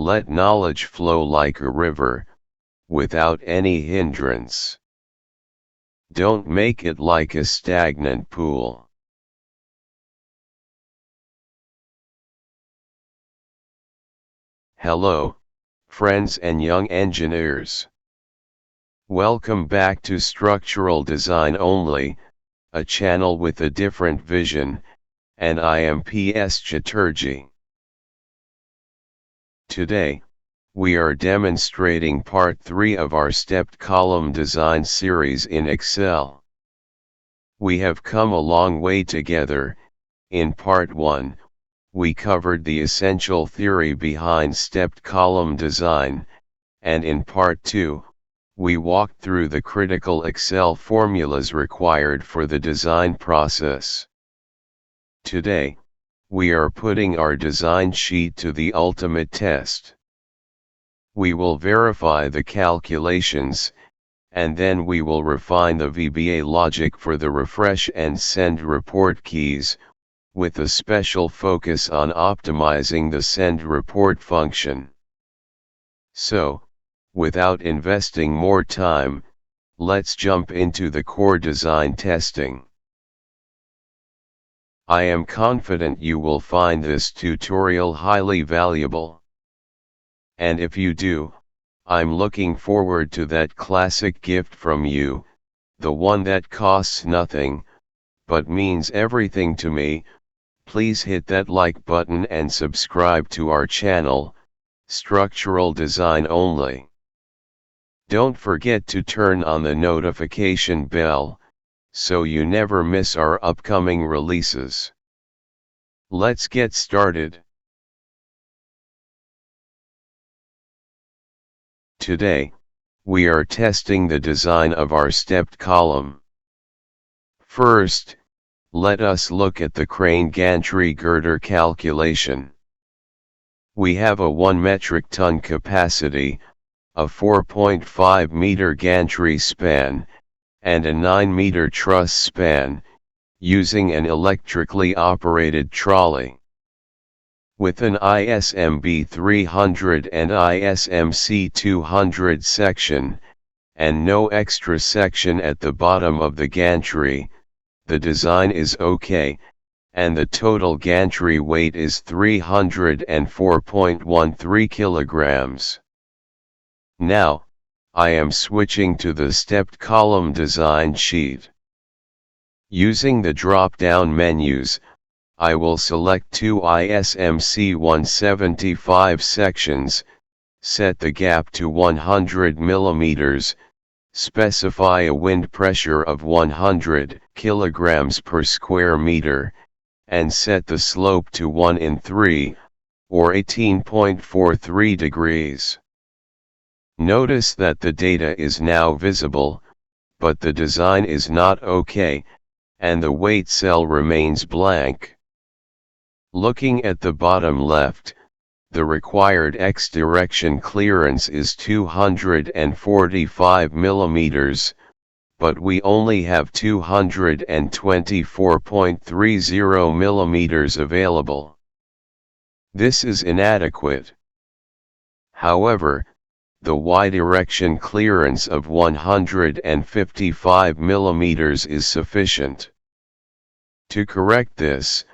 Let knowledge flow like a river, without any hindrance. Don't make it like a stagnant pool. Hello, friends and young engineers. Welcome back to Structural Design Only, a channel with a different vision, and I am PS Chatterjee. Today, we are demonstrating Part 3 of our stepped column design series in Excel. We have come a long way together. In Part 1, we covered the essential theory behind stepped column design, and in Part 2, we walked through the critical Excel formulas required for the design process. Today, we are putting our design sheet to the ultimate test. We will verify the calculations, and then we will refine the VBA logic for the refresh and send report keys, with a special focus on optimizing the send report function. So, without investing more time, let's jump into the core design testing. I am confident you will find this tutorial highly valuable. And if you do, I'm looking forward to that classic gift from you, the one that costs nothing, but means everything to me. Please hit that like button and subscribe to our channel, Structural Design Only. Don't forget to turn on the notification bell, so you never miss our upcoming releases. Let's get started. Today, we are testing the design of our stepped column. First, let us look at the crane gantry girder calculation. We have a 1 metric ton capacity, a 4.5 meter gantry span, and a 9 meter truss span, using an electrically operated trolley. With an ISMB 300 and ISMC 200 section, and no extra section at the bottom of the gantry, the design is okay, and the total gantry weight is 304.13 kilograms. Now, I am switching to the stepped column design sheet. Using the drop-down menus, I will select two ISMC 175 sections, set the gap to 100 mm, specify a wind pressure of 100 kilograms per square meter, and set the slope to 1 in 3, or 18.43 degrees. Notice that the data is now visible, but the design is not okay, and the weight cell remains blank. Looking at the bottom left, the required X direction clearance is 245 mm, but we only have 224.30 mm available. This is inadequate. However, the Y direction clearance of 155 mm is sufficient. To correct this,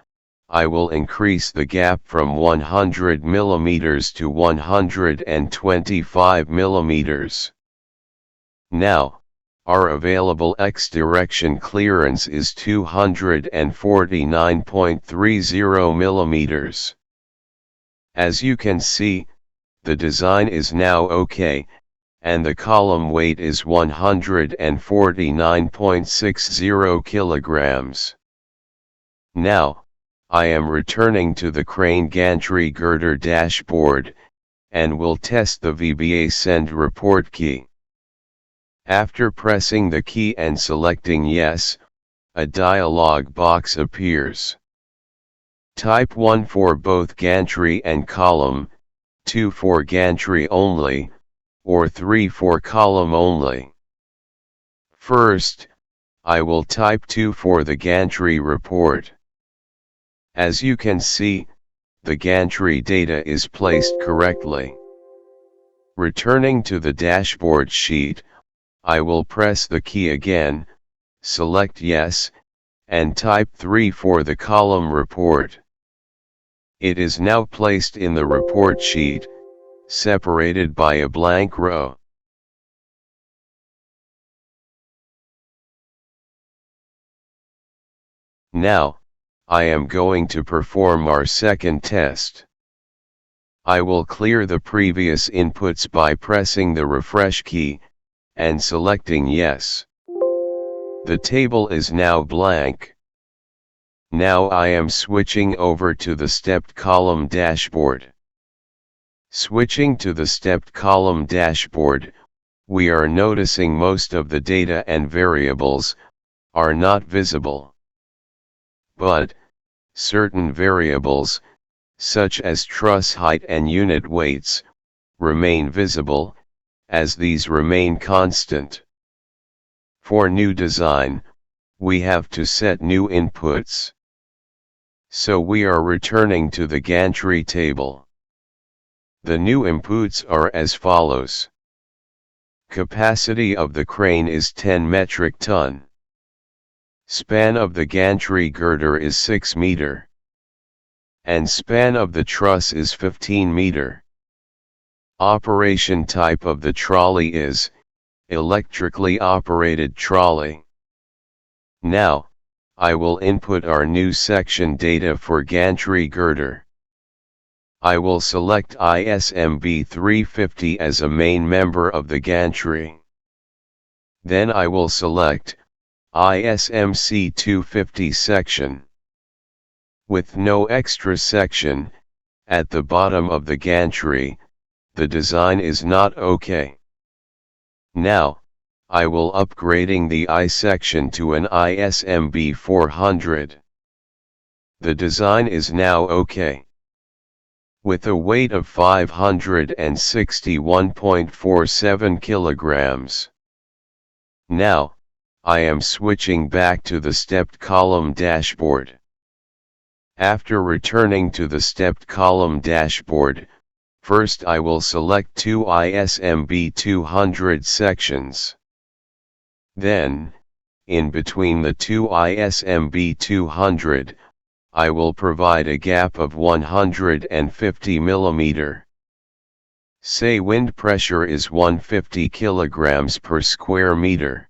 I will increase the gap from 100 mm to 125 mm. Now, our available X direction clearance is 249.30 mm. As you can see, the design is now okay, and the column weight is 149.60 kilograms. Now, I am returning to the crane gantry girder dashboard, and will test the VBA send report key. After pressing the key and selecting yes, a dialog box appears. Type 1 for both gantry and column, 2 for gantry only, or 3 for column only. First, I will type 2 for the gantry report. As you can see, the gantry data is placed correctly. Returning to the dashboard sheet, I will press the key again, select Yes, and type 3 for the column report. It is now placed in the report sheet, separated by a blank row. Now, I am going to perform our second test. I will clear the previous inputs by pressing the refresh key, and selecting Yes. The table is now blank. Now I am switching over to the stepped column dashboard. Switching to the stepped column dashboard, we are noticing most of the data and variables are not visible. But certain variables, such as truss height and unit weights, remain visible, as these remain constant. For new design, we have to set new inputs. So we are returning to the gantry table. The new inputs are as follows. Capacity of the crane is 10 metric ton. Span of the gantry girder is 6 meter. And span of the truss is 15 meter. Operation type of the trolley is electrically operated trolley. Now, I will input our new section data for gantry girder. I will select ISMB 350 as a main member of the gantry. Then I will select ISMC 250 section. With no extra section, at the bottom of the gantry, the design is not okay. Now, I will upgrading the I section to an ISMB 400. The design is now okay. With a weight of 561.47 kilograms. Now, I am switching back to the stepped column dashboard. After returning to the stepped column dashboard, first I will select two ISMB 200 sections. Then, in between the two ISMB 200, I will provide a gap of 150 mm. Say wind pressure is 150 kilograms per square meter.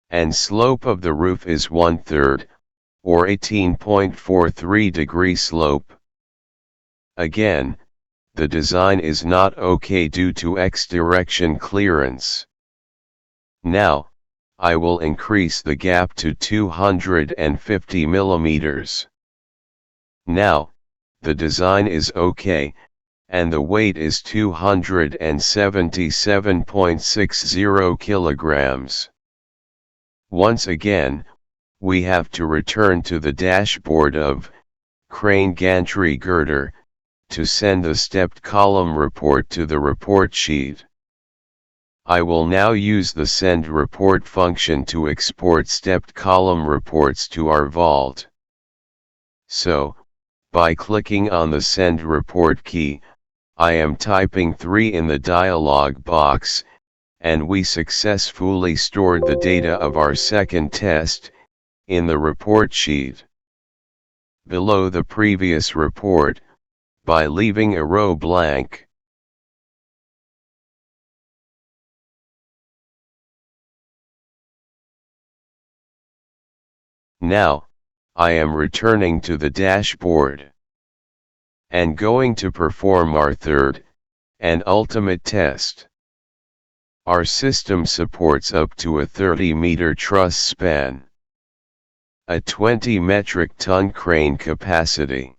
And slope of the roof is 1/3, or 18.43 degree slope. Again, the design is not okay due to X direction clearance. Now, I will increase the gap to 250 mm. Now, the design is okay, and the weight is 277.60 kilograms. Once again, we have to return to the dashboard of crane gantry girder, to send the stepped column report to the report sheet. I will now use the send report function to export stepped column reports to our vault. So, by clicking on the send report key, I am typing 3 in the dialog box, and we successfully stored the data of our second test in the report sheet. Below the previous report, by leaving a row blank. Now, I am returning to the dashboard and going to perform our third and ultimate test. Our system supports up to a 30-meter truss span, a 20 metric ton crane capacity.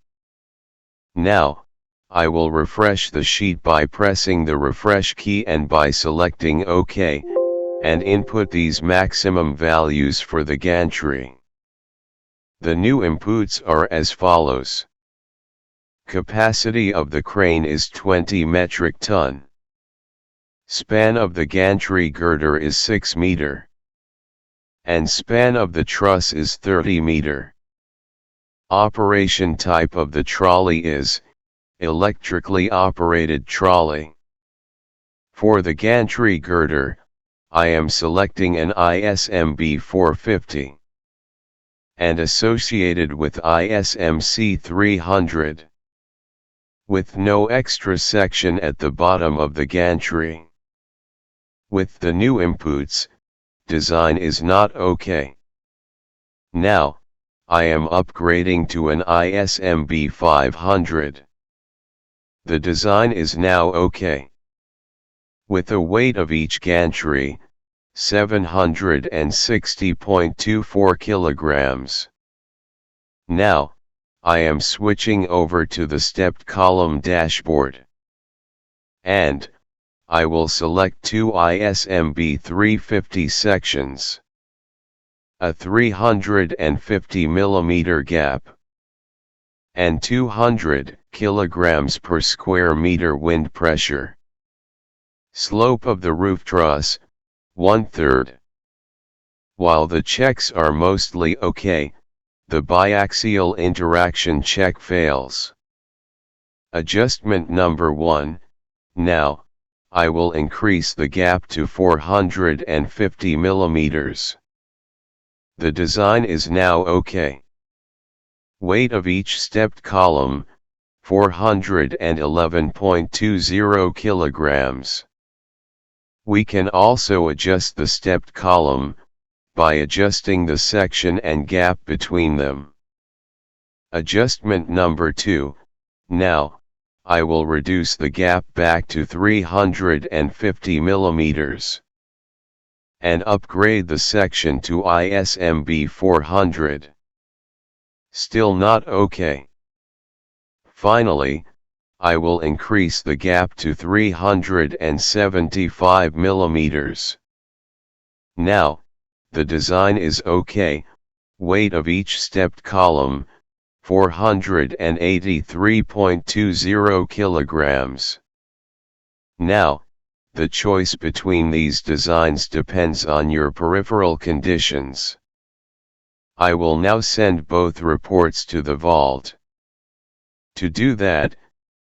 Now, I will refresh the sheet by pressing the refresh key and by selecting OK, and input these maximum values for the gantry. The new inputs are as follows. Capacity of the crane is 20 metric ton. Span of the gantry girder is 6 meter. And span of the truss is 30 meter. Operation type of the trolley is electrically operated trolley. For the gantry girder, I am selecting an ISMB 450 and associated with ISMC 300, with no extra section at the bottom of the gantry. With the new inputs, design is not okay. Now, I am upgrading to an ISMB 500. The design is now okay. With a weight of each gantry, 760.24 kilograms. Now, I am switching over to the stepped column dashboard. And, I will select two ISMB 350 sections. A 350 mm gap. And 200 kilograms per square meter wind pressure. Slope of the roof truss, 1/3. While the checks are mostly okay, the biaxial interaction check fails. Adjustment number 1, now, I will increase the gap to 450 millimeters. The design is now okay. Weight of each stepped column, 411.20 kilograms. We can also adjust the stepped column, by adjusting the section and gap between them. Adjustment number 2, now, I will reduce the gap back to 350 millimeters. And upgrade the section to ISMB 400. Still not okay. Finally, I will increase the gap to 375 millimeters. Now, the design is okay, weight of each stepped column, 483.20 kilograms. Now, the choice between these designs depends on your peripheral conditions. I will now send both reports to the vault. To do that,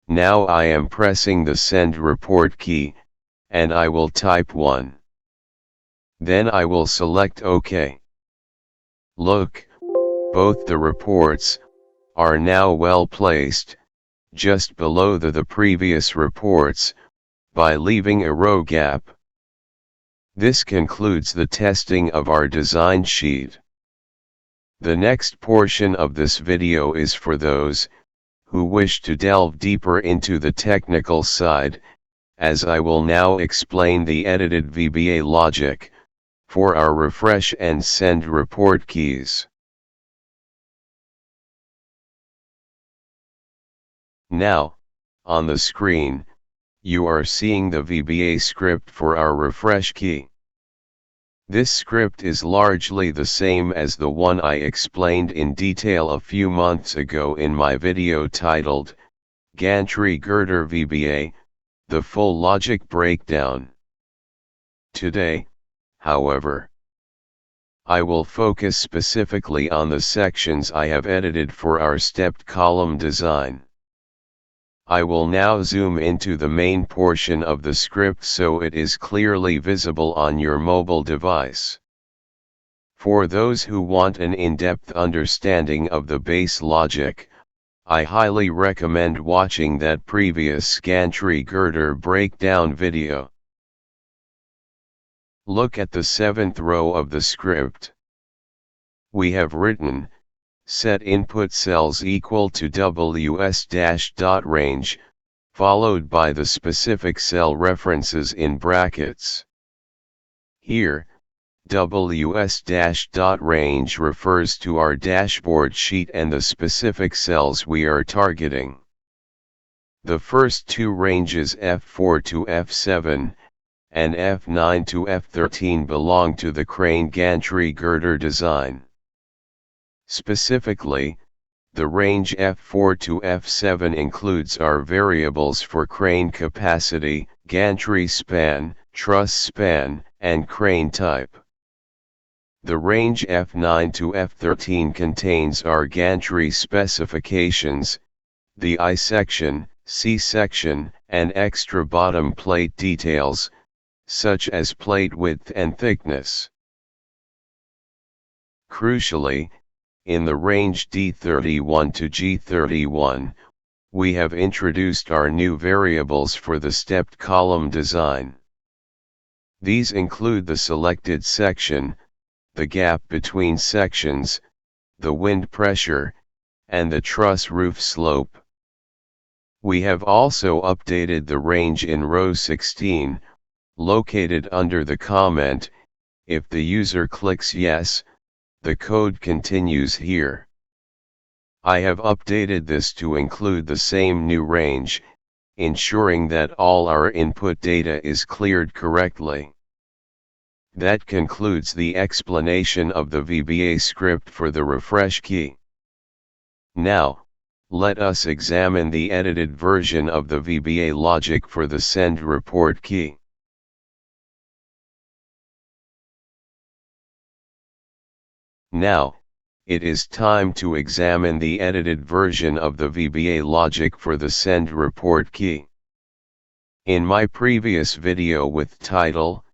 now I am pressing the Send Report key, and I will type 1. Then I will select OK. Look, both the reports are now well placed, just below the previous reports, by leaving a row gap. This concludes the testing of our design sheet. The next portion of this video is for those who wish to delve deeper into the technical side, as I will now explain the edited VBA logic for our refresh and send report keys. Now, on the screen, you are seeing the VBA script for our refresh key. This script is largely the same as the one I explained in detail a few months ago in my video titled, Gantry Girder VBA, the full logic breakdown. Today, however, I will focus specifically on the sections I have edited for our stepped column design. I will now zoom into the main portion of the script so it is clearly visible on your mobile device. For those who want an in-depth understanding of the base logic, I highly recommend watching that previous gantry girder breakdown video. Look at the 7th row of the script. We have written, set input cells equal to ws-.range, followed by the specific cell references in brackets. Here, ws-.range refers to our dashboard sheet and the specific cells we are targeting. The first two ranges F4 to F7, and F9 to F13 belong to the crane gantry girder design. Specifically, the range F4 to F7 includes our variables for crane capacity, gantry span, truss span, and crane type. The range F9 to F13 contains our gantry specifications, the I section, C section, and extra bottom plate details, such as plate width and thickness. Crucially, in the range D31 to G31, we have introduced our new variables for the stepped column design. These include the selected section, the gap between sections, the wind pressure, and the truss roof slope. We have also updated the range in row 16, located under the comment. If the user clicks yes, the code continues here. I have updated this to include the same new range, ensuring that all our input data is cleared correctly. That concludes the explanation of the VBA script for the refresh key. Now, let us examine the edited version of the VBA logic for the send report key. Now, it is time to examine the edited version of the VBA logic for the send report key. In my previous video with title,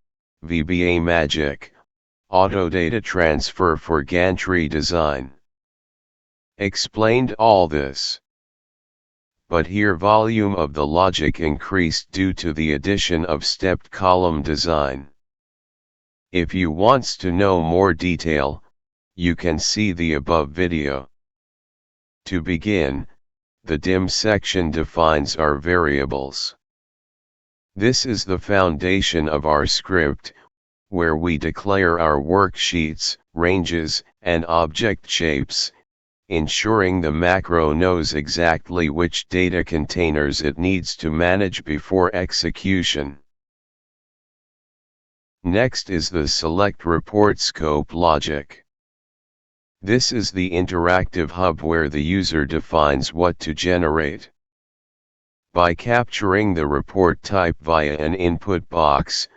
VBA Magic, Auto Data Transfer for Gantry Design, explained all this. But here volume of the logic increased due to the addition of stepped column design. If you wants to know more detail, you can see the above video. To begin, the dim section defines our variables. This is the foundation of our script, where we declare our worksheets, ranges, and object shapes, ensuring the macro knows exactly which data containers it needs to manage before execution. Next is the select report scope logic. This is the interactive hub where the user defines what to generate. By capturing the report type via an input box,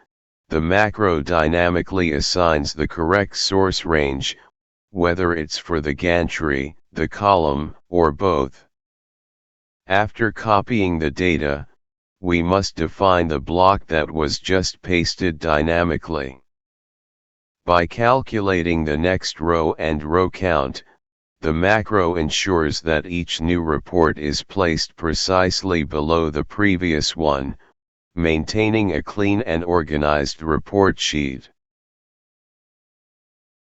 the macro dynamically assigns the correct source range, whether it's for the gantry, the column, or both. After copying the data, we must define the block that was just pasted dynamically. By calculating the next row and row count, the macro ensures that each new report is placed precisely below the previous one, maintaining a clean and organized report sheet.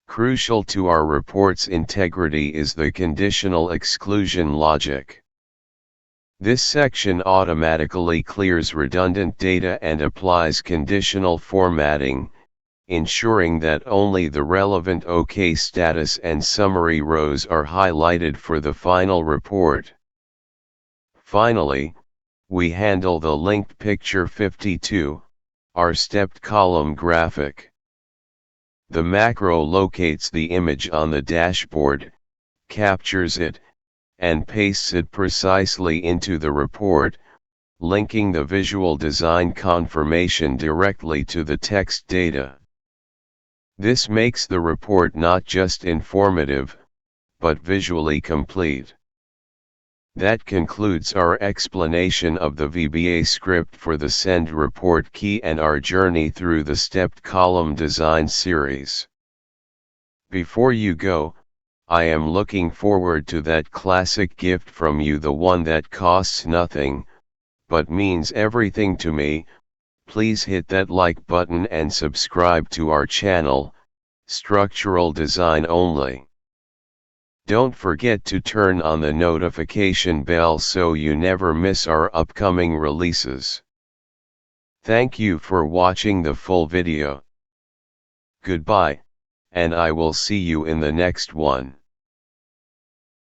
Crucial to our report's integrity is the conditional exclusion logic. This section automatically clears redundant data and applies conditional formatting, ensuring that only the relevant OK status and summary rows are highlighted for the final report. Finally, we handle the linked picture 52, our stepped column graphic. The macro locates the image on the dashboard, captures it, and pastes it precisely into the report, linking the visual design confirmation directly to the text data. This makes the report not just informative, but visually complete. That concludes our explanation of the VBA script for the send report key and our journey through the stepped column design series. Before you go, I am looking forward to that classic gift from you, the one that costs nothing, but means everything to me. Please hit that like button and subscribe to our channel, Structural Design Only. Don't forget to turn on the notification bell so you never miss our upcoming releases. Thank you for watching the full video. Goodbye, and I will see you in the next one.